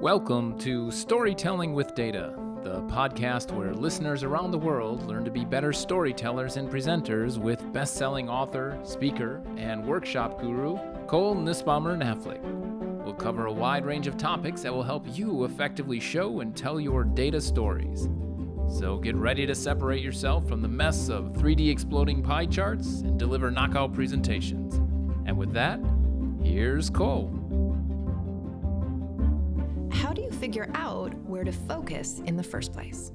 Welcome to Storytelling with Data, the podcast where listeners around the world learn to be better storytellers and presenters with best-selling author, speaker, and workshop guru Cole Nussbaumer-Knaflic. We'll cover a wide range of topics that will help you effectively show and tell your data stories. So get ready to separate yourself from the mess of 3D exploding pie charts and deliver knockout presentations. And with that, here's Cole. How do you figure out where to focus in the first place?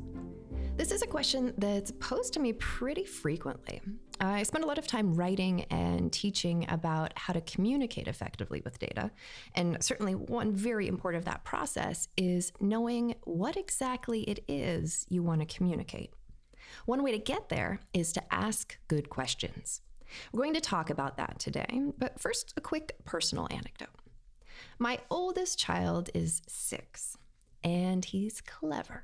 This is a question that's posed to me pretty frequently. I spend a lot of time writing and teaching about how to communicate effectively with data. And certainly one very important of that process is knowing what exactly it is you want to communicate. One way to get there is to ask good questions. We're going to talk about that today, but first, a quick personal anecdote. My oldest child is 6, and he's clever.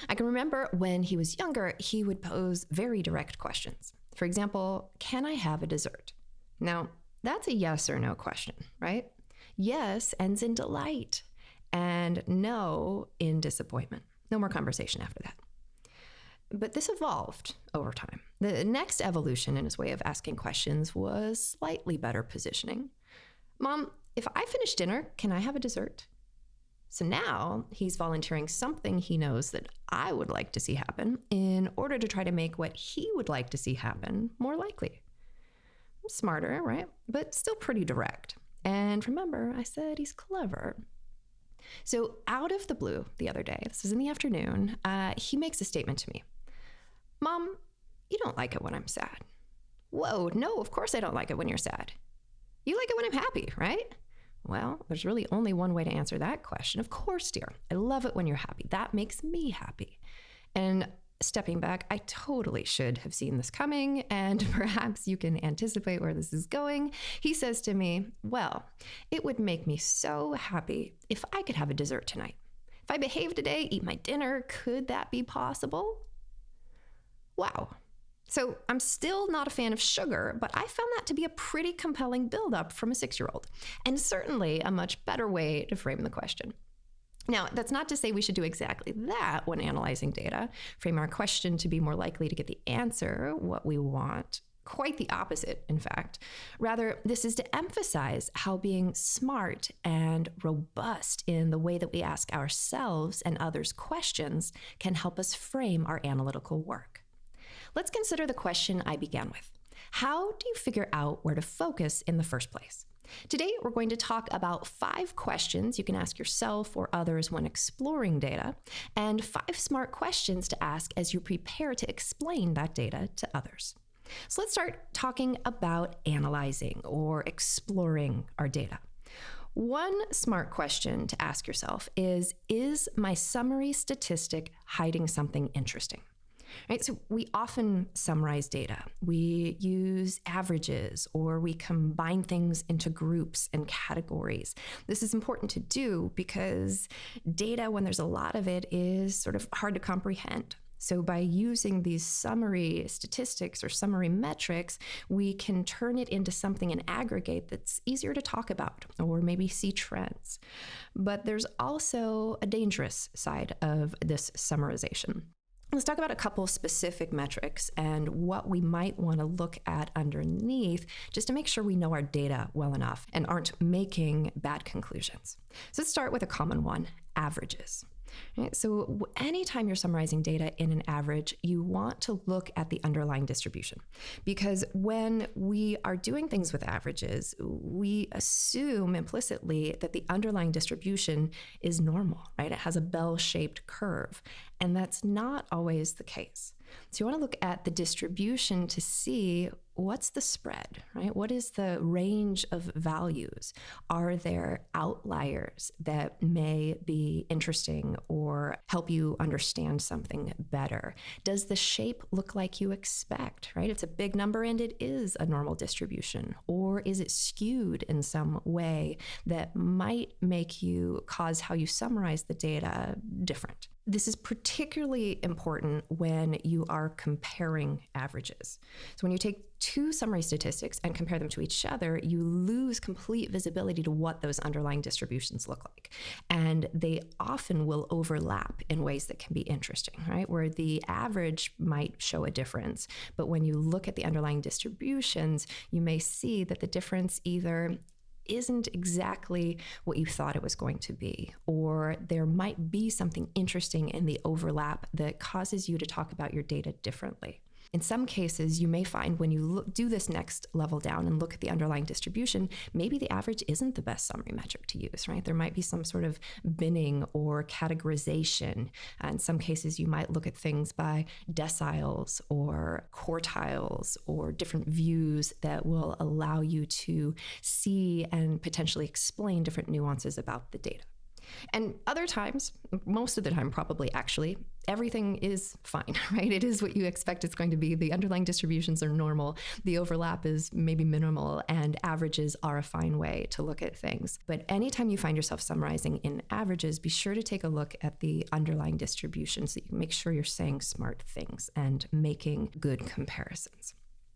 I can remember when he was younger, he would pose very direct questions. For example, can I have a dessert? Now, that's a yes or no question, right? Yes ends in delight, and no in disappointment. No more conversation after that. But this evolved over time. The next evolution in his way of asking questions was slightly better positioning. Mom, if I finish dinner, can I have a dessert? So now he's volunteering something he knows that I would like to see happen in order to try to make what he would like to see happen more likely. Smarter, right? But still pretty direct. And remember, I said he's clever. So out of the blue the other day, this was in the afternoon, he makes a statement to me. Mom, you don't like it when I'm sad. Whoa, no, of course I don't like it when you're sad. You like it when I'm happy, right? Well, there's really only one way to answer that question. Of course, dear. I love it when you're happy. That makes me happy. And stepping back, I totally should have seen this coming, and perhaps you can anticipate where this is going. He says to me, well, it would make me so happy if I could have a dessert tonight. If I behave today, eat my dinner, could that be possible? Wow. So I'm still not a fan of sugar, but I found that to be a pretty compelling buildup from a 6-year-old, and certainly a much better way to frame the question. Now, that's not to say we should do exactly that when analyzing data, frame our question to be more likely to get the answer, what we want. Quite the opposite, in fact. Rather, this is to emphasize how being smart and robust in the way that we ask ourselves and others questions can help us frame our analytical work. Let's consider the question I began with. How do you figure out where to focus in the first place? Today, we're going to talk about 5 questions you can ask yourself or others when exploring data, and 5 smart questions to ask as you prepare to explain that data to others. So let's start talking about analyzing or exploring our data. One smart question to ask yourself is my summary statistic hiding something interesting? Right, so we often summarize data. We use averages or we combine things into groups and categories. This is important to do because data, when there's a lot of it, is sort of hard to comprehend. So by using these summary statistics or summary metrics, we can turn it into something in aggregate that's easier to talk about or maybe see trends. But there's also a dangerous side of this summarization. Let's talk about a couple specific metrics and what we might want to look at underneath just to make sure we know our data well enough and aren't making bad conclusions. So let's start with a common one, averages. Right? So anytime you're summarizing data in an average, you want to look at the underlying distribution. Because when we are doing things with averages, we assume implicitly that the underlying distribution is normal, right? It has a bell-shaped curve. And that's not always the case. So you want to look at the distribution to see what's the spread, right? What is the range of values? Are there outliers that may be interesting or help you understand something better? Does the shape look like you expect, right? If it's a big number and it is a normal distribution, or is it skewed in some way that might make you cause how you summarize the data different? This is particularly important when you are comparing averages. So when you take two summary statistics and compare them to each other, you lose complete visibility to what those underlying distributions look like. And they often will overlap in ways that can be interesting, right? Where the average might show a difference, but when you look at the underlying distributions, you may see that the difference either isn't exactly what you thought it was going to be, or there might be something interesting in the overlap that causes you to talk about your data differently. In some cases, you may find when you do this next level down and look at the underlying distribution, maybe the average isn't the best summary metric to use, right? There might be some sort of binning or categorization. In some cases, you might look at things by deciles or quartiles or different views that will allow you to see and potentially explain different nuances about the data. And other times, most of the time probably actually, everything is fine, right? It is what you expect it's going to be. The underlying distributions are normal. The overlap is maybe minimal, and averages are a fine way to look at things. But anytime you find yourself summarizing in averages, be sure to take a look at the underlying distributions so you can make sure you're saying smart things and making good comparisons.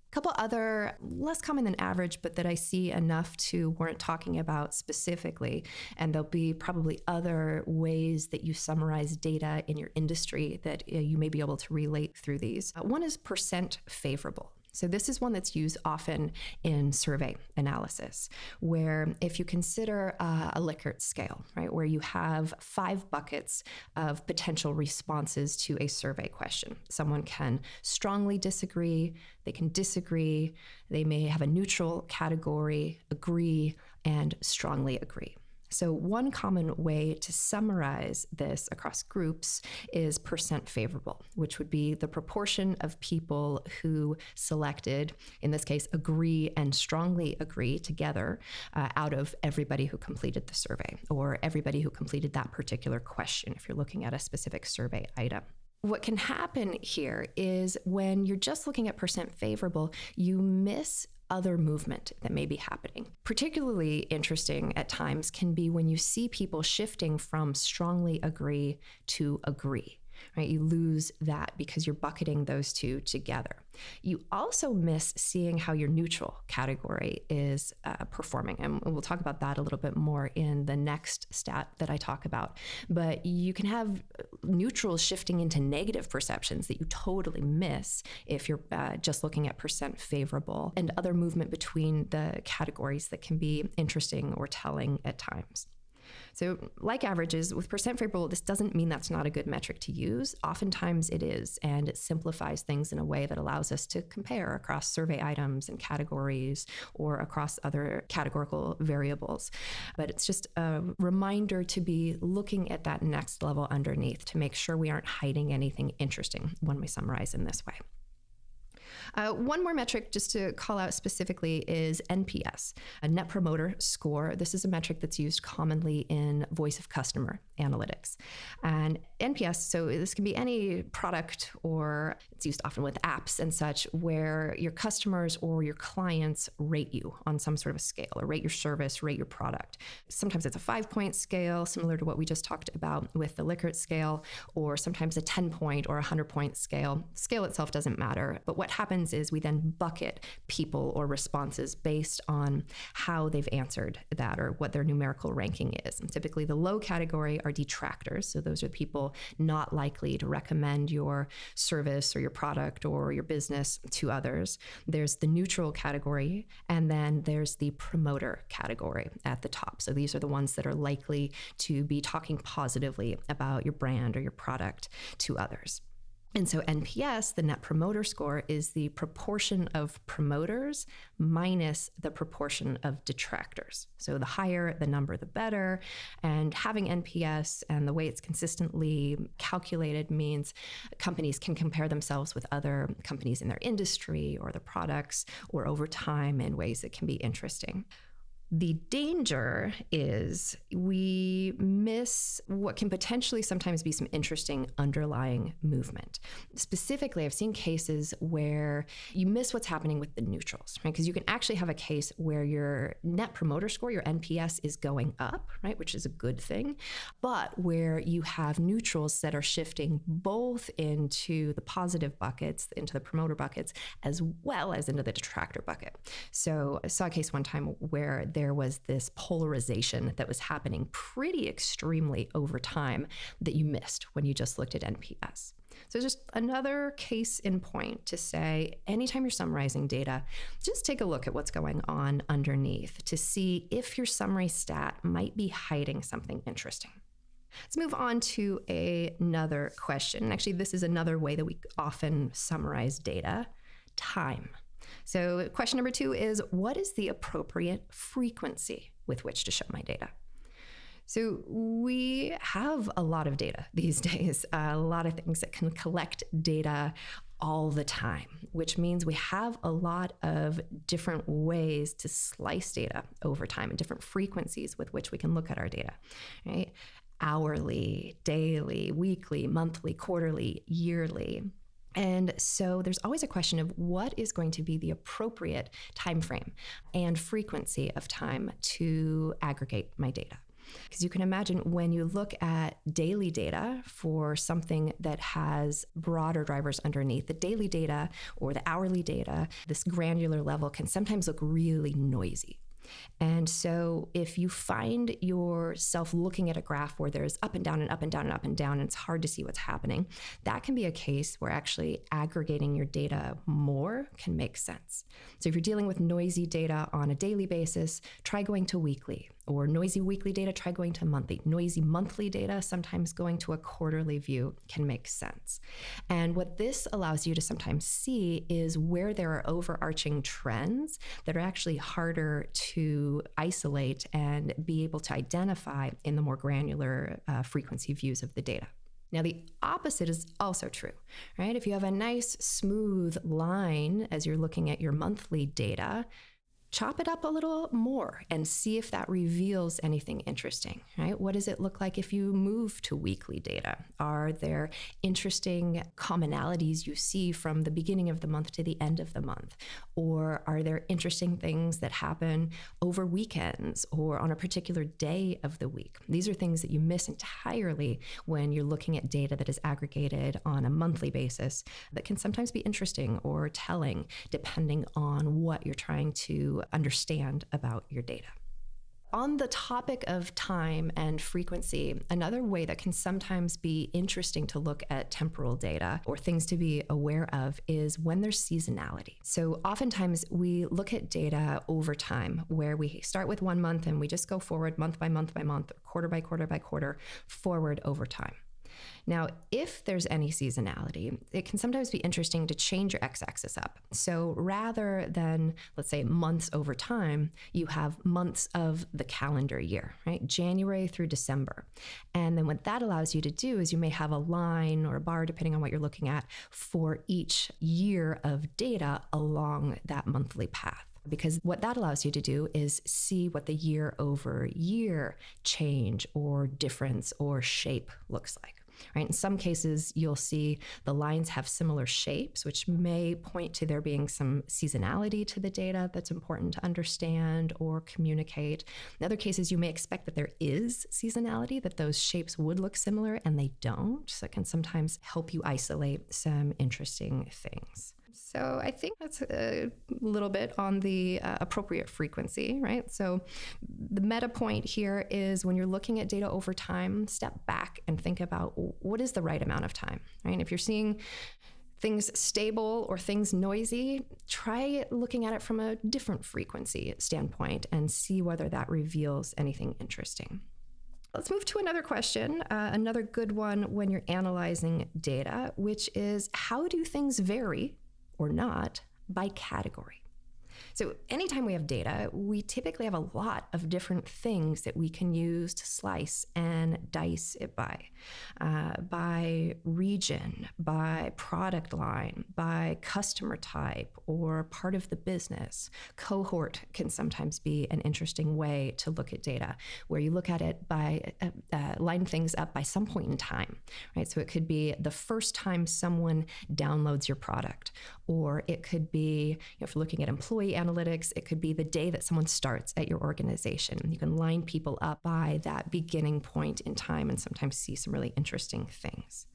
A couple other less common than average, but that I see enough to warrant talking about specifically, and there'll be probably other ways that you summarize data in your industry that you may be able to relate through these. One is percent favorable. So this is one that's used often in survey analysis, where if you consider a Likert scale, right, where you have 5 buckets of potential responses to a survey question. Someone can strongly disagree, they can disagree, they may have a neutral category, agree, and strongly agree. So one common way to summarize this across groups is percent favorable, which would be the proportion of people who selected, in this case, agree and strongly agree together out of everybody who completed the survey, or everybody who completed that particular question, if you're looking at a specific survey item. What can happen here is when you're just looking at percent favorable, you miss other movement that may be happening. Particularly interesting at times can be when you see people shifting from strongly agree to agree, right? You lose that because you're bucketing those two together. You also miss seeing how your neutral category is performing. And we'll talk about that a little bit more in the next stat that I talk about. But you can have neutrals shifting into negative perceptions that you totally miss if you're just looking at percent favorable, and other movement between the categories that can be interesting or telling at times. So like averages, with percent favorable, this doesn't mean that's not a good metric to use. Oftentimes it is, and it simplifies things in a way that allows us to compare across survey items and categories or across other categorical variables. But it's just a reminder to be looking at that next level underneath to make sure we aren't hiding anything interesting when we summarize in this way. One more metric just to call out specifically is NPS, a Net Promoter Score. This is a metric that's used commonly in voice of customer analytics. And NPS, so this can be any product, or it's used often with apps and such, where your customers or your clients rate you on some sort of a scale, or rate your service, rate your product. Sometimes it's a 5-point scale, similar to what we just talked about with the Likert scale, or sometimes a 10-point or a 100-point scale. The scale itself doesn't matter, but what happens is we then bucket people or responses based on how they've answered that or what their numerical ranking is. And typically the low category are detractors. So those are people not likely to recommend your service or your product or your business to others. There's the neutral category, and then there's the promoter category at the top. So these are the ones that are likely to be talking positively about your brand or your product to others. And so NPS, the Net Promoter Score, is the proportion of promoters minus the proportion of detractors. So the higher the number, the better. And having NPS and the way it's consistently calculated means companies can compare themselves with other companies in their industry or their products or over time in ways that can be interesting. The danger is we miss what can potentially sometimes be some interesting underlying movement. Specifically, I've seen cases where you miss what's happening with the neutrals, right? Because you can actually have a case where your net promoter score, your NPS, is going up, right? Which is a good thing, but where you have neutrals that are shifting both into the positive buckets, into the promoter buckets, as well as into the detractor bucket. So I saw a case one time where there was this polarization that was happening pretty extremely over time that you missed when you just looked at NPS. So just another case in point to say, anytime you're summarizing data, just take a look at what's going on underneath to see if your summary stat might be hiding something interesting. Let's move on to another question. Actually, this is another way that we often summarize data: time. So question number 2 is, what is the appropriate frequency with which to show my data? So we have a lot of data these days, a lot of things that can collect data all the time, which means we have a lot of different ways to slice data over time and different frequencies with which we can look at our data, right? Hourly, daily, weekly, monthly, quarterly, yearly. And so there's always a question of what is going to be the appropriate time frame and frequency of time to aggregate my data. Because you can imagine when you look at daily data for something that has broader drivers underneath, the daily data or the hourly data, this granular level can sometimes look really noisy. And so if you find yourself looking at a graph where there's up and down and up and down and up and down, and it's hard to see what's happening, that can be a case where actually aggregating your data more can make sense. So if you're dealing with noisy data on a daily basis, try going to weekly. Or noisy weekly data, try going to monthly. Noisy monthly data, sometimes going to a quarterly view can make sense. And what this allows you to sometimes see is where there are overarching trends that are actually harder to isolate and be able to identify in the more granular frequency views of the data. Now, the opposite is also true, right? If you have a nice smooth line as you're looking at your monthly data, chop it up a little more and see if that reveals anything interesting, right? What does it look like if you move to weekly data? Are there interesting commonalities you see from the beginning of the month to the end of the month? Or are there interesting things that happen over weekends or on a particular day of the week? These are things that you miss entirely when you're looking at data that is aggregated on a monthly basis that can sometimes be interesting or telling depending on what you're trying to understand about your data. On the topic of time and frequency, another way that can sometimes be interesting to look at temporal data or things to be aware of is when there's seasonality. So oftentimes we look at data over time where we start with 1 month and we just go forward month by month by month, or quarter by quarter by quarter, forward over time. Now, if there's any seasonality, it can sometimes be interesting to change your x-axis up. So rather than, let's say, months over time, you have months of the calendar year, right? January through December. And then what that allows you to do is you may have a line or a bar, depending on what you're looking at, for each year of data along that monthly path. Because what that allows you to do is see what the year over year change or difference or shape looks like. Right? In some cases, you'll see the lines have similar shapes, which may point to there being some seasonality to the data that's important to understand or communicate. In other cases, you may expect that there is seasonality, that those shapes would look similar, and they don't. So it can sometimes help you isolate some interesting things. So I think that's a little bit on the appropriate frequency, right? So the meta point here is when you're looking at data over time, step back and think about what is the right amount of time, right? If you're seeing things stable or things noisy, try looking at it from a different frequency standpoint and see whether that reveals anything interesting. Let's move to another question, another good one when you're analyzing data, which is how do things vary or not by category? So anytime we have data, we typically have a lot of different things that we can use to slice and dice it by region, by product line, by customer type, or part of the business. Cohort can sometimes be an interesting way to look at data, where you look at it by line things up by some point in time, right? So it could be the first time someone downloads your product, or it could be, if you're looking at employee analytics, it could be the day that someone starts at your organization. You can line people up by that beginning point in time and sometimes see some really interesting things.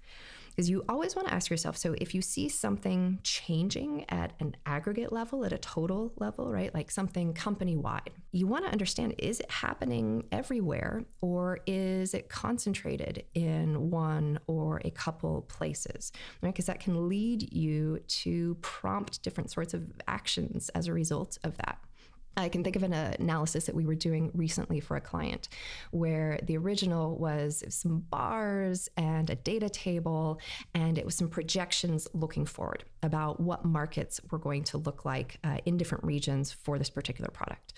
Because you always want to ask yourself, so if you see something changing at an aggregate level, at a total level, right, like something company-wide, you want to understand, is it happening everywhere, or is it concentrated in one or a couple places, right? Because that can lead you to prompt different sorts of actions as a result of that. I can think of an analysis that we were doing recently for a client where the original was some bars and a data table, and it was some projections looking forward about what markets were going to look like in different regions for this particular product.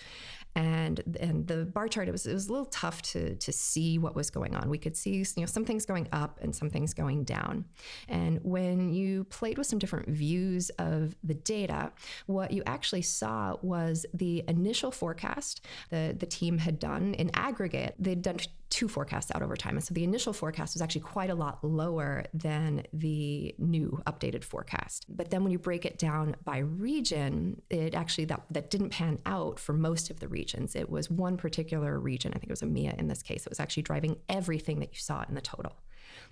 And the bar chart, it was a little tough to see what was going on. We could see, some things going up and some things going down. And when you played with some different views of the data, what you actually saw was the initial forecast the team had done in aggregate. They'd done 2 forecasts out over time. And so the initial forecast was actually quite a lot lower than the new updated forecast. But then when you break it down by region, it actually, that didn't pan out for most of the regions. It was one particular region, I think it was EMEA in this case, that was actually driving everything that you saw in the total.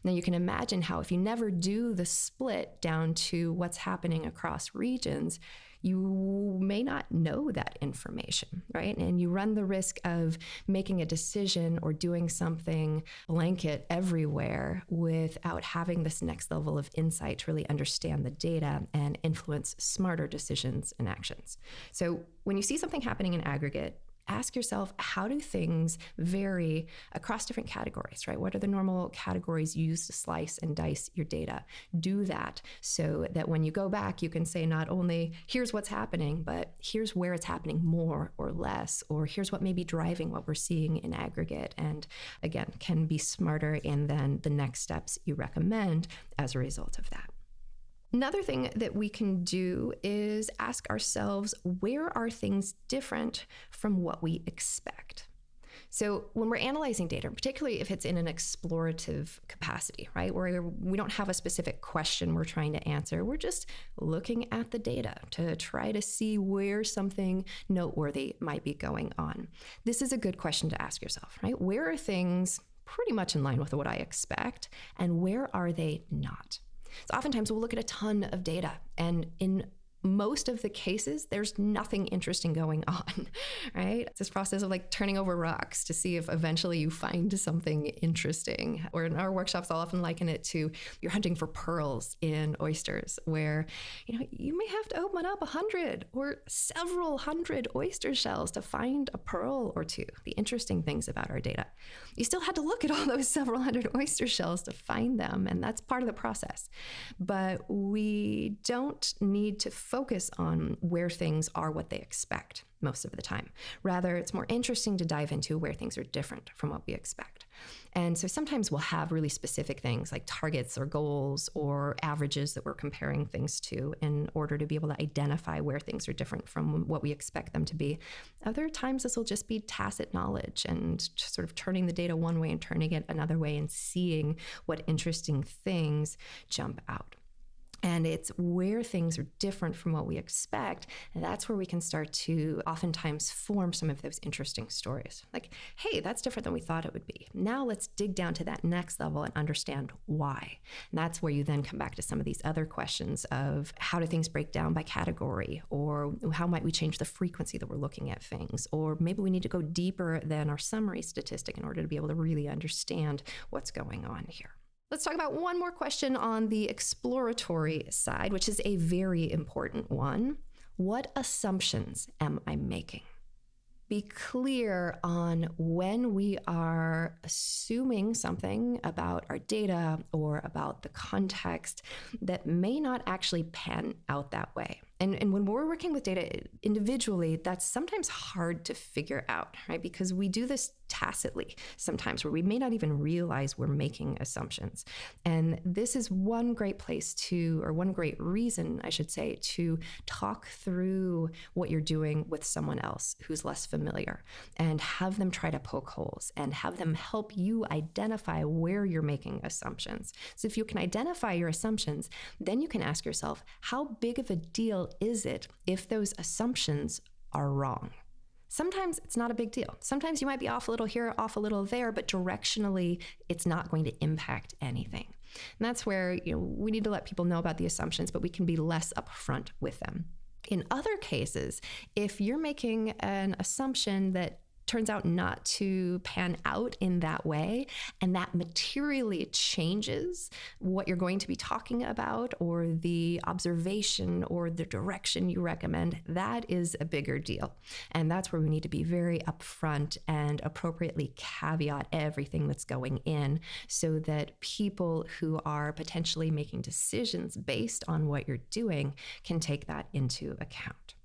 Now you can imagine how if you never do the split down to what's happening across regions, you may not know that information, right? And you run the risk of making a decision or doing something blanket everywhere without having this next level of insight to really understand the data and influence smarter decisions and actions. So when you see something happening in aggregate, ask yourself, how do things vary across different categories, right? What are the normal categories used to slice and dice your data? Do that so that when you go back, you can say not only here's what's happening, but here's where it's happening more or less, or here's what may be driving what we're seeing in aggregate. And again, can be smarter in then the next steps you recommend as a result of that. Another thing that we can do is ask ourselves, where are things different from what we expect? So when we're analyzing data, particularly if it's in an explorative capacity, right, where we don't have a specific question we're trying to answer, we're just looking at the data to try to see where something noteworthy might be going on. This is a good question to ask yourself, right? Where are things pretty much in line with what I expect, and where are they not? So oftentimes we'll look at a ton of data, and in most of the cases, there's nothing interesting going on, right? It's this process of like turning over rocks to see if eventually you find something interesting. Or in our workshops, I'll often liken it to you're hunting for pearls in oysters, where you may have to open up 100 or several hundred oyster shells to find a pearl or two. The interesting things about our data, you still had to look at all those several hundred oyster shells to find them, and that's part of the process. But we don't need to focus on where things are what they expect most of the time. Rather, it's more interesting to dive into where things are different from what we expect. And so sometimes we'll have really specific things like targets or goals or averages that we're comparing things to in order to be able to identify where things are different from what we expect them to be. Other times this will just be tacit knowledge and sort of turning the data one way and turning it another way and seeing what interesting things jump out. And it's where things are different from what we expect. And that's where we can start to oftentimes form some of those interesting stories. Like, hey, that's different than we thought it would be. Now let's dig down to that next level and understand why. And that's where you then come back to some of these other questions of how do things break down by category, or how might we change the frequency that we're looking at things? Or maybe we need to go deeper than our summary statistic in order to be able to really understand what's going on here. Let's talk about one more question on the exploratory side, which is a very important one. What assumptions am I making? Be clear on when we are assuming something about our data or about the context that may not actually pan out that way. And when we're working with data individually, that's sometimes hard to figure out, right? Because we do this tacitly sometimes where we may not even realize we're making assumptions. And this is one great place or one great reason, I should say, to talk through what you're doing with someone else who's less familiar and have them try to poke holes and have them help you identify where you're making assumptions. So if you can identify your assumptions, then you can ask yourself, how big of a deal is it if those assumptions are wrong? Sometimes it's not a big deal. Sometimes you might be off a little here, off a little there, but directionally, it's not going to impact anything. And that's where we need to let people know about the assumptions, but we can be less upfront with them. In other cases, if you're making an assumption that turns out not to pan out in that way, and that materially changes what you're going to be talking about or the observation or the direction you recommend, that is a bigger deal. And that's where we need to be very upfront and appropriately caveat everything that's going in so that people who are potentially making decisions based on what you're doing can take that into account.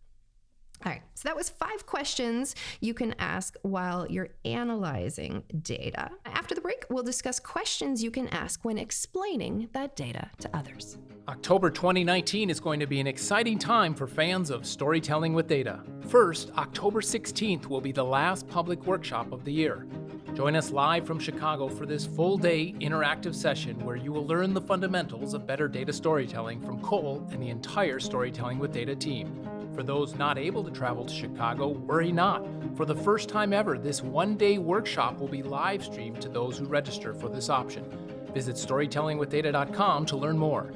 All right, so that was 5 questions you can ask while you're analyzing data. After the break, we'll discuss questions you can ask when explaining that data to others. October 2019 is going to be an exciting time for fans of storytelling with data. First, October 16th will be the last public workshop of the year. Join us live from Chicago for this full-day interactive session where you will learn the fundamentals of better data storytelling from Cole and the entire Storytelling with Data team. For those not able to travel to Chicago, worry not. For the first time ever, this one-day workshop will be live streamed to those who register for this option. Visit storytellingwithdata.com to learn more.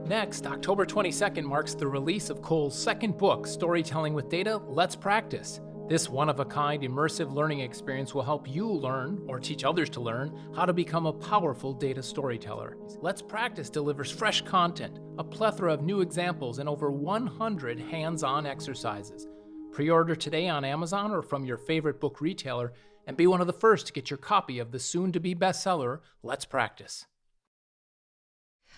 Next, October 22nd marks the release of Cole's second book, Storytelling with Data, Let's Practice. This one-of-a-kind immersive learning experience will help you learn, or teach others to learn, how to become a powerful data storyteller. Let's Practice delivers fresh content, a plethora of new examples, and over 100 hands-on exercises. Pre-order today on Amazon or from your favorite book retailer, and be one of the first to get your copy of the soon-to-be bestseller, Let's Practice.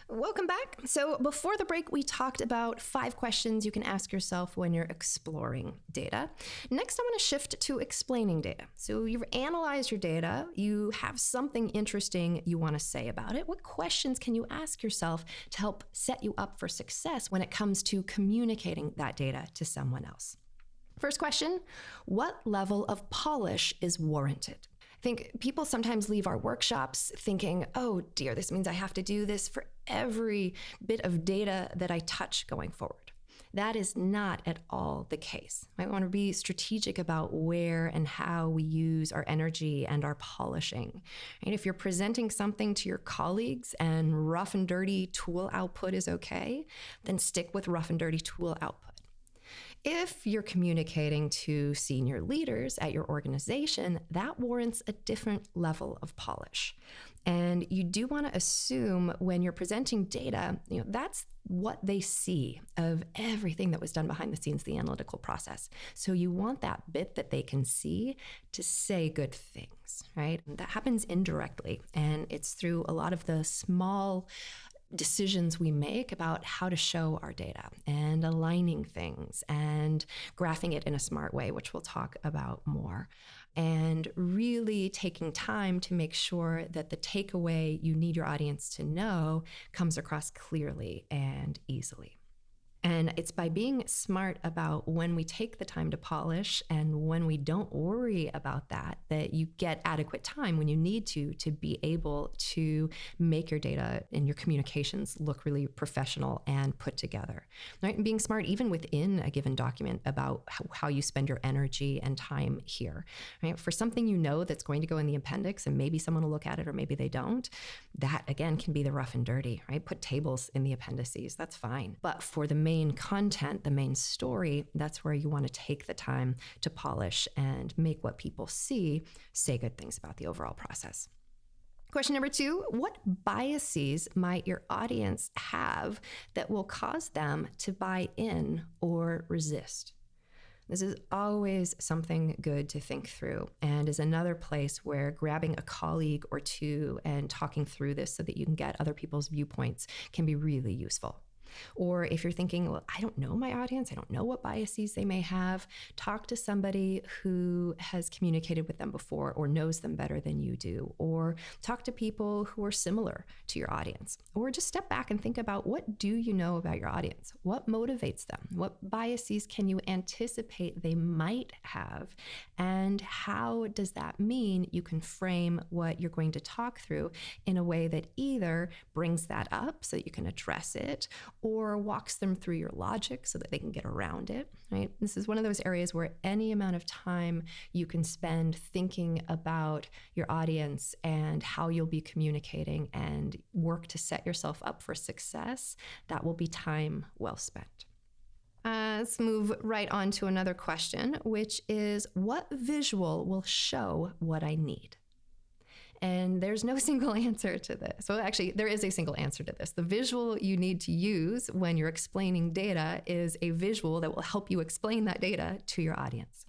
Welcome back. So before the break, we talked about 5 questions you can ask yourself when you're exploring data. Next, I want to shift to explaining data. So you've analyzed your data. You have something interesting you want to say about it. What questions can you ask yourself to help set you up for success when it comes to communicating that data to someone else? First question, what level of polish is warranted? I think people sometimes leave our workshops thinking, oh dear, this means I have to do this for every bit of data that I touch going forward. That is not at all the case. I want to be strategic about where and how we use our energy and our polishing. And if you're presenting something to your colleagues and rough and dirty tool output is okay, then stick with rough and dirty tool output. If you're communicating to senior leaders at your organization, that warrants a different level of polish. And you do want to assume when you're presenting data, that's what they see of everything that was done behind the scenes, the analytical process. So you want that bit that they can see to say good things, right? And that happens indirectly, and it's through a lot of the small decisions we make about how to show our data and aligning things and graphing it in a smart way, which we'll talk about more, and really taking time to make sure that the takeaway you need your audience to know comes across clearly and easily. And it's by being smart about when we take the time to polish and when we don't worry about that you get adequate time when you need to be able to make your data and your communications look really professional and put together, right? And being smart even within a given document about how you spend your energy and time here, right? For something that's going to go in the appendix and maybe someone will look at it or maybe they don't, that again can be the rough and dirty, right? Put tables in the appendices, that's fine. But for the main content, the main story, that's where you want to take the time to polish and make what people see say good things about the overall process. Question number 2, what biases might your audience have that will cause them to buy in or resist? This is always something good to think through, and is another place where grabbing a colleague or two and talking through this so that you can get other people's viewpoints can be really useful. Or if you're thinking, well, I don't know my audience, I don't know what biases they may have, talk to somebody who has communicated with them before or knows them better than you do. Or talk to people who are similar to your audience. Or just step back and think about, what do you know about your audience? What motivates them? What biases can you anticipate they might have? And how does that mean you can frame what you're going to talk through in a way that either brings that up so that you can address it, or walks them through your logic so that they can get around it, right? This is one of those areas where any amount of time you can spend thinking about your audience and how you'll be communicating and work to set yourself up for success, that will be time well spent. Let's move right on to another question, which is, what visual will show what I need? And there's no single answer to this. Well, actually, there is a single answer to this. The visual you need to use when you're explaining data is a visual that will help you explain that data to your audience.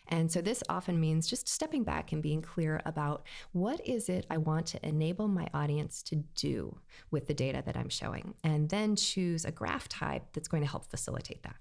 And so this often means just stepping back and being clear about, what is it I want to enable my audience to do with the data that I'm showing, and then choose a graph type that's going to help facilitate that.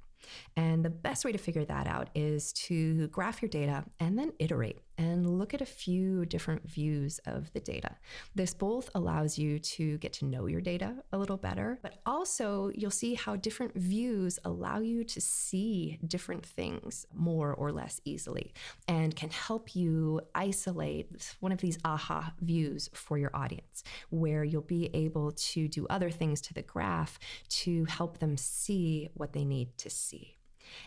And the best way to figure that out is to graph your data and then iterate and look at a few different views of the data. This both allows you to get to know your data a little better, but also you'll see how different views allow you to see different things more or less easily, and can help you isolate one of these aha views for your audience, where you'll be able to do other things to the graph to help them see what they need to see.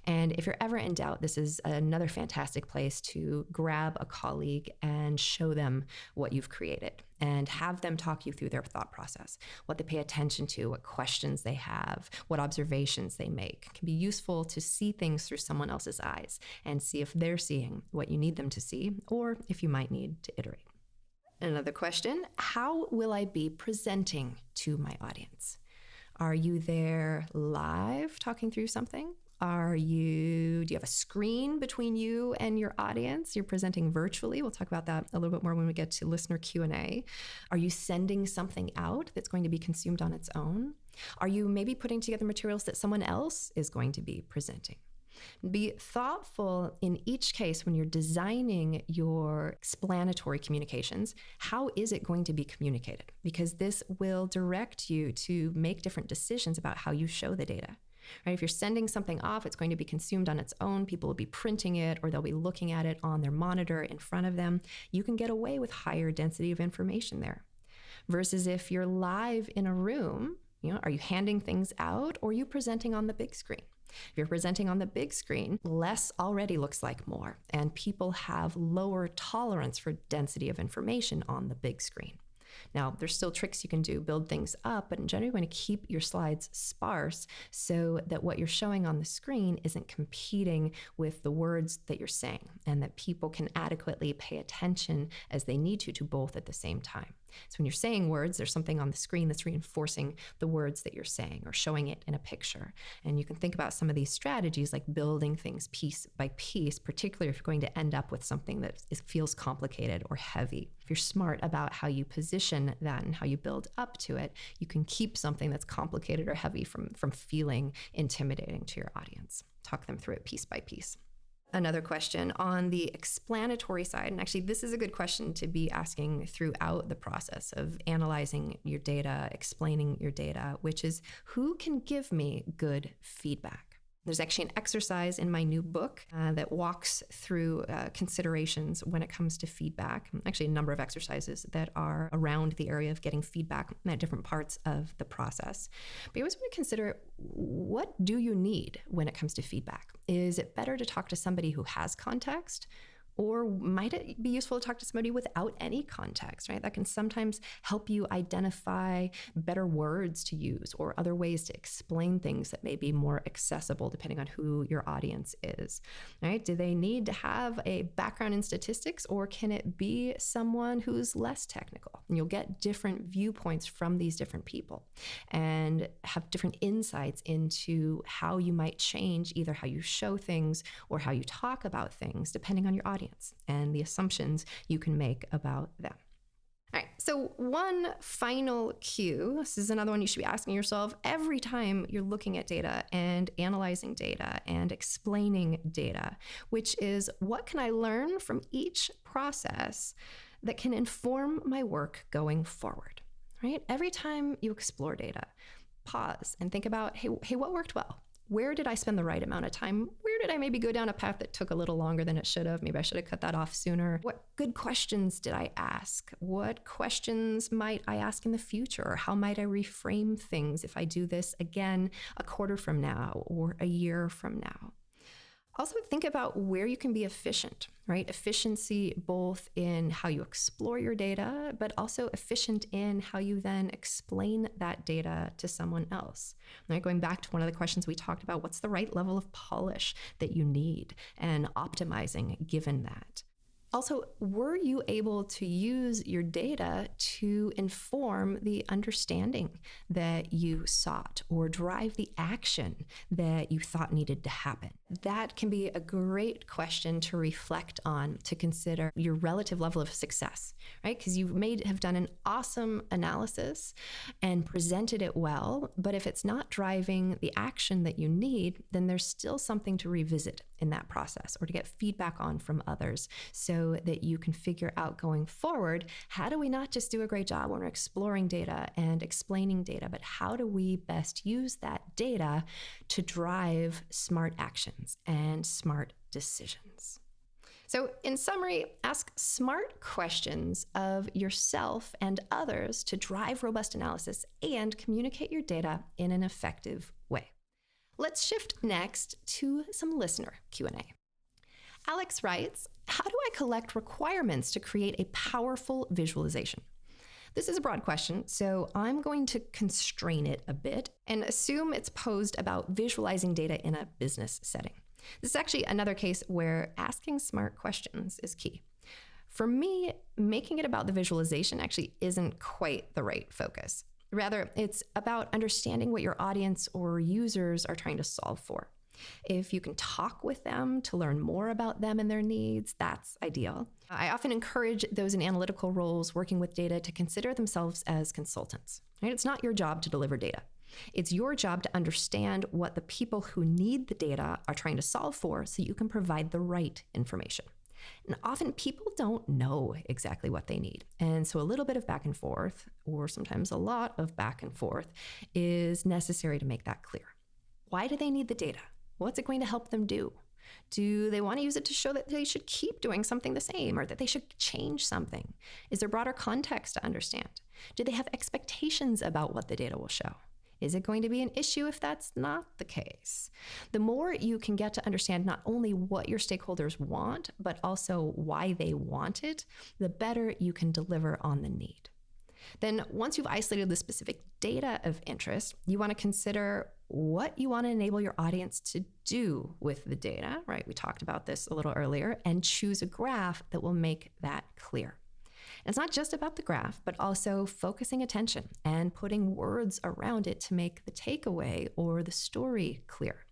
And if you're ever in doubt, this is another fantastic place to grab a colleague and show them what you've created and have them talk you through their thought process, what they pay attention to, what questions they have, what observations they make. It can be useful to see things through someone else's eyes and see if they're seeing what you need them to see, or if you might need to iterate. Another question, how will I be presenting to my audience? Are you there live talking through something? Do you have a screen between you and your audience? You're presenting virtually. We'll talk about that a little bit more when we get to listener Q&A. Are you sending something out that's going to be consumed on its own? Are you maybe putting together materials that someone else is going to be presenting? Be thoughtful in each case when you're designing your explanatory communications. How is it going to be communicated? Because this will direct you to make different decisions about how you show the data. Right? If you're sending something off, it's going to be consumed on its own. People will be printing it, or they'll be looking at it on their monitor in front of them. You can get away with higher density of information there. Versus if you're live in a room, are you handing things out, or are you presenting on the big screen? If you're presenting on the big screen, less already looks like more, and people have lower tolerance for density of information on the big screen. Now, there's still tricks you can do, build things up, but in general, you want to keep your slides sparse so that what you're showing on the screen isn't competing with the words that you're saying, and that people can adequately pay attention as they need to both at the same time. So when you're saying words, there's something on the screen that's reinforcing the words that you're saying or showing it in a picture. And you can think about some of these strategies like building things piece by piece, particularly if you're going to end up with something that feels complicated or heavy. If you're smart about how you position that and how you build up to it, you can keep something that's complicated or heavy from feeling intimidating to your audience. Talk them through it piece by piece. Another question on the explanatory side, and actually this is a good question to be asking throughout the process of analyzing your data, explaining your data, which is, who can give me good feedback? There's actually an exercise in my new book that walks through considerations when it comes to feedback. Actually, a number of exercises that are around the area of getting feedback at different parts of the process. But you always want to consider, what do you need when it comes to feedback? Is it better to talk to somebody who has context? Or might it be useful to talk to somebody without any context, right? That can sometimes help you identify better words to use or other ways to explain things that may be more accessible depending on who your audience is, right? Do they need to have a background in statistics, or can it be someone who's less technical? And you'll get different viewpoints from these different people and have different insights into how you might change either how you show things or how you talk about things depending on your audience and the assumptions you can make about them. All right, so one final cue, this is another one you should be asking yourself every time you're looking at data and analyzing data and explaining data, which is, what can I learn from each process that can inform my work going forward, right? Every time you explore data, pause and think about, hey, what worked well? Where did I spend the right amount of time? Where did I maybe go down a path that took a little longer than it should have? Maybe I should have cut that off sooner. What good questions did I ask? What questions might I ask in the future? How might I reframe things if I do this again a quarter from now or a year from now? Also, think about where you can be efficient, right? Efficiency both in how you explore your data, but also efficient in how you then explain that data to someone else. Right? Going back to one of the questions we talked about, what's the right level of polish that you need, and optimizing given that. Also, were you able to use your data to inform the understanding that you sought or drive the action that you thought needed to happen? That can be a great question to reflect on, to consider your relative level of success, right? Because you may have done an awesome analysis and presented it well, but if it's not driving the action that you need, then there's still something to revisit in that process or to get feedback on from others, so that you can figure out going forward, how do we not just do a great job when we're exploring data and explaining data, but how do we best use that data to drive smart actions and smart decisions? So in summary, ask smart questions of yourself and others to drive robust analysis and communicate your data in an effective way. Let's shift next to some listener Q&A. Alex writes, how do I collect requirements to create a powerful visualization? This is a broad question, so I'm going to constrain it a bit and assume it's posed about visualizing data in a business setting. This is actually another case where asking smart questions is key. For me, making it about the visualization actually isn't quite the right focus. Rather, it's about understanding what your audience or users are trying to solve for. If you can talk with them to learn more about them and their needs, that's ideal. I often encourage those in analytical roles working with data to consider themselves as consultants. Right? It's not your job to deliver data. It's your job to understand what the people who need the data are trying to solve for, so you can provide the right information. And often people don't know exactly what they need. And so a little bit of back and forth, or sometimes a lot of back and forth, is necessary to make that clear. Why do they need the data? What's it going to help them do? Do they want to use it to show that they should keep doing something the same, or that they should change something? Is there broader context to understand? Do they have expectations about what the data will show? Is it going to be an issue if that's not the case? The more you can get to understand not only what your stakeholders want, but also why they want it, the better you can deliver on the need. Then once you've isolated the specific data of interest, you want to consider what you want to enable your audience to do with the data, right? We talked about this a little earlier, and choose a graph that will make that clear. And it's not just about the graph, but also focusing attention and putting words around it to make the takeaway or the story clear.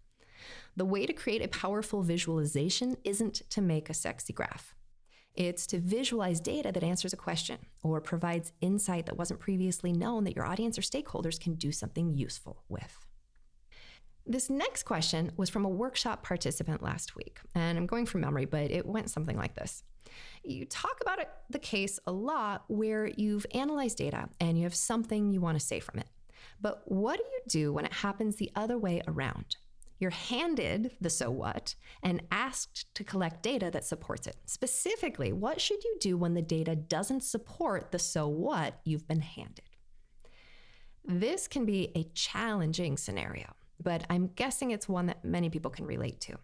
The way to create a powerful visualization isn't to make a sexy graph. It's to visualize data that answers a question or provides insight that wasn't previously known that your audience or stakeholders can do something useful with. This next question was from a workshop participant last week, and I'm going from memory, but it went something like this. You talk about the case a lot where you've analyzed data and you have something you want to say from it. But what do you do when it happens the other way around? You're handed the so what and asked to collect data that supports it. Specifically, what should you do when the data doesn't support the so what you've been handed? This can be a challenging scenario, but I'm guessing it's one that many people can relate to.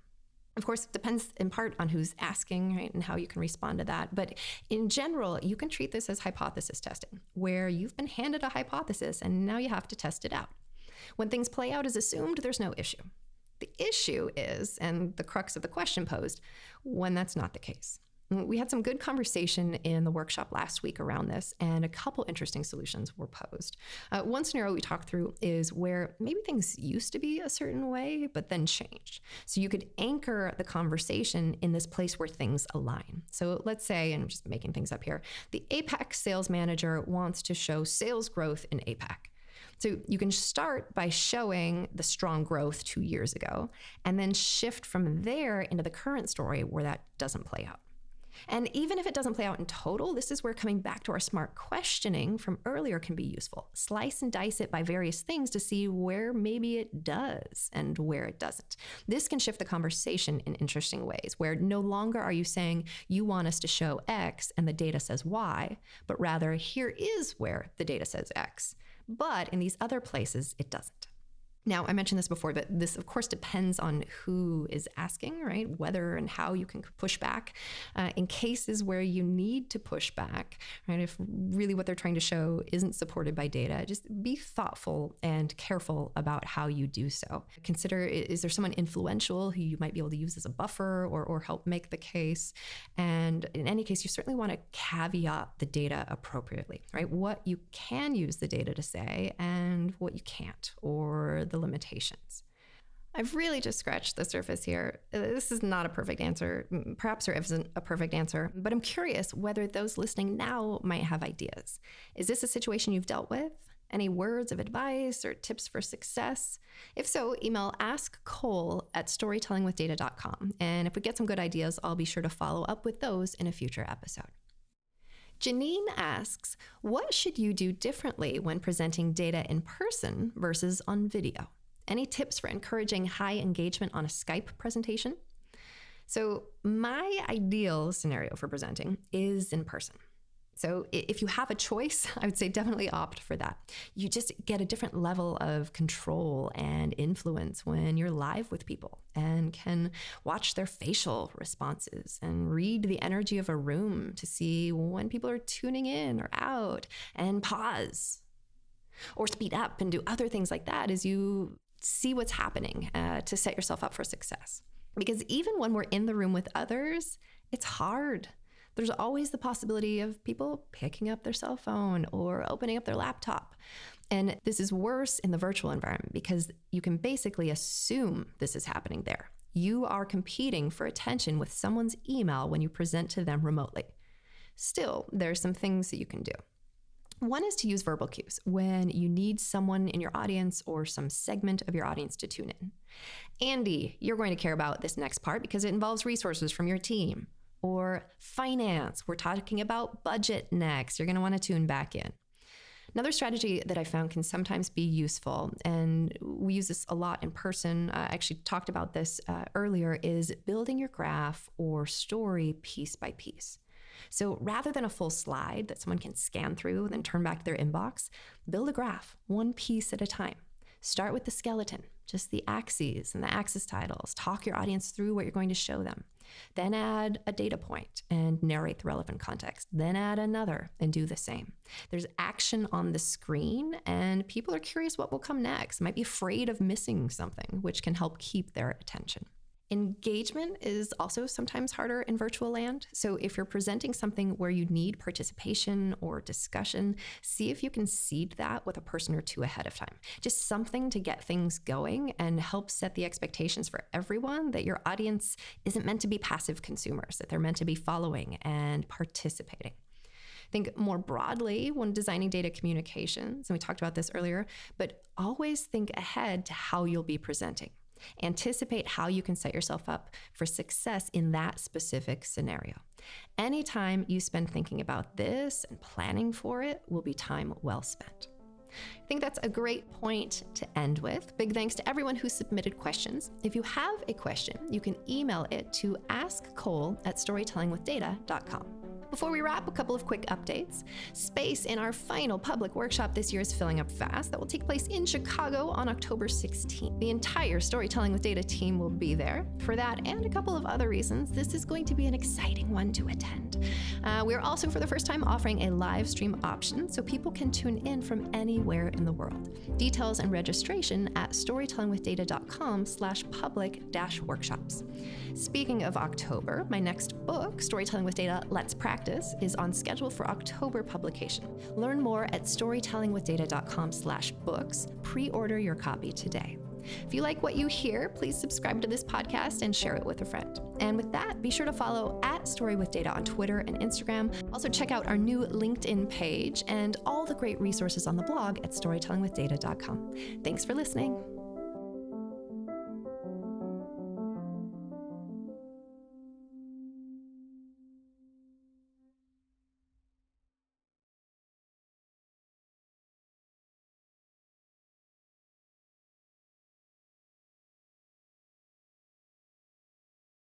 Of course, it depends in part on who's asking, right, and how you can respond to that. But in general, you can treat this as hypothesis testing, where you've been handed a hypothesis and now you have to test it out. When things play out as assumed, there's no issue. The issue is, and the crux of the question posed, when that's not the case. We had some good conversation in the workshop last week around this, and a couple interesting solutions were posed. One scenario we talked through is where maybe things used to be a certain way, but then changed. So you could anchor the conversation in this place where things align. So let's say, and I'm just making things up here, the APAC sales manager wants to show sales growth in APAC. So you can start by showing the strong growth 2 years ago, and then shift from there into the current story where that doesn't play out. And even if it doesn't play out in total, this is where coming back to our smart questioning from earlier can be useful. Slice and dice it by various things to see where maybe it does and where it doesn't. This can shift the conversation in interesting ways, where no longer are you saying you want us to show X and the data says Y, but rather here is where the data says X. But in these other places, it doesn't. Now, I mentioned this before, but this, of course, depends on who is asking, right? Whether and how you can push back. In cases where you need to push back, right? If really what they're trying to show isn't supported by data, just be thoughtful and careful about how you do so. Consider, is there someone influential who you might be able to use as a buffer or help make the case? And in any case, you certainly want to caveat the data appropriately, right? What you can use the data to say and what you can't, or the limitations. I've really just scratched the surface here. This is not a perfect answer. Perhaps there isn't a perfect answer, but I'm curious whether those listening now might have ideas. Is this a situation you've dealt with? Any words of advice or tips for success? If so, email askcole@storytellingwithdata.com. And if we get some good ideas, I'll be sure to follow up with those in a future episode. Janine asks, what should you do differently when presenting data in person versus on video? Any tips for encouraging high engagement on a Skype presentation? So my ideal scenario for presenting is in person. So if you have a choice, I would say definitely opt for that. You just get a different level of control and influence when you're live with people and can watch their facial responses and read the energy of a room to see when people are tuning in or out, and pause or speed up and do other things like that as you see what's happening to set yourself up for success. Because even when we're in the room with others, it's hard. There's always the possibility of people picking up their cell phone or opening up their laptop. And this is worse in the virtual environment because you can basically assume this is happening there. You are competing for attention with someone's email when you present to them remotely. Still, there are some things that you can do. One is to use verbal cues when you need someone in your audience or some segment of your audience to tune in. Andy, you're going to care about this next part because it involves resources from your team. Or finance, we're talking about budget next. You're going to want to tune back in. Another strategy that I found can sometimes be useful, and we use this a lot in person, I actually talked about this earlier, is building your graph or story piece by piece. So rather than a full slide that someone can scan through and then turn back to their inbox, build a graph one piece at a time. Start with the skeleton, just the axes and the axis titles. Talk your audience through what you're going to show them. Then add a data point and narrate the relevant context. Then add another and do the same. There's action on the screen and people are curious what will come next. Might be afraid of missing something, which can help keep their attention. Engagement is also sometimes harder in virtual land. So if you're presenting something where you need participation or discussion, see if you can seed that with a person or two ahead of time. Just something to get things going and help set the expectations for everyone that your audience isn't meant to be passive consumers, that they're meant to be following and participating. Think more broadly when designing data communications, and we talked about this earlier, but always think ahead to how you'll be presenting. Anticipate how you can set yourself up for success in that specific scenario. Anytime you spend thinking about this and planning for it will be time well spent. I think that's a great point to end with. Big thanks to everyone who submitted questions. If you have a question, you can email it to askcole@storytellingwithdata.com. Before we wrap, a couple of quick updates. Space in our final public workshop this year is filling up fast. That will take place in Chicago on October 16th. The entire Storytelling with Data team will be there. For that and a couple of other reasons, this is going to be an exciting one to attend. We're also, for the first time, offering a live stream option so people can tune in from anywhere in the world. Details and registration at storytellingwithdata.com/public-workshops. Speaking of October, my next book, Storytelling with Data, Let's Practice, is on schedule for October publication. Learn more at storytellingwithdata.com/books. Pre-order your copy today. If you like what you hear, please subscribe to this podcast and share it with a friend. And with that, be sure to follow @StoryWithData on Twitter and Instagram. Also check out our new LinkedIn page and all the great resources on the blog at storytellingwithdata.com. Thanks for listening.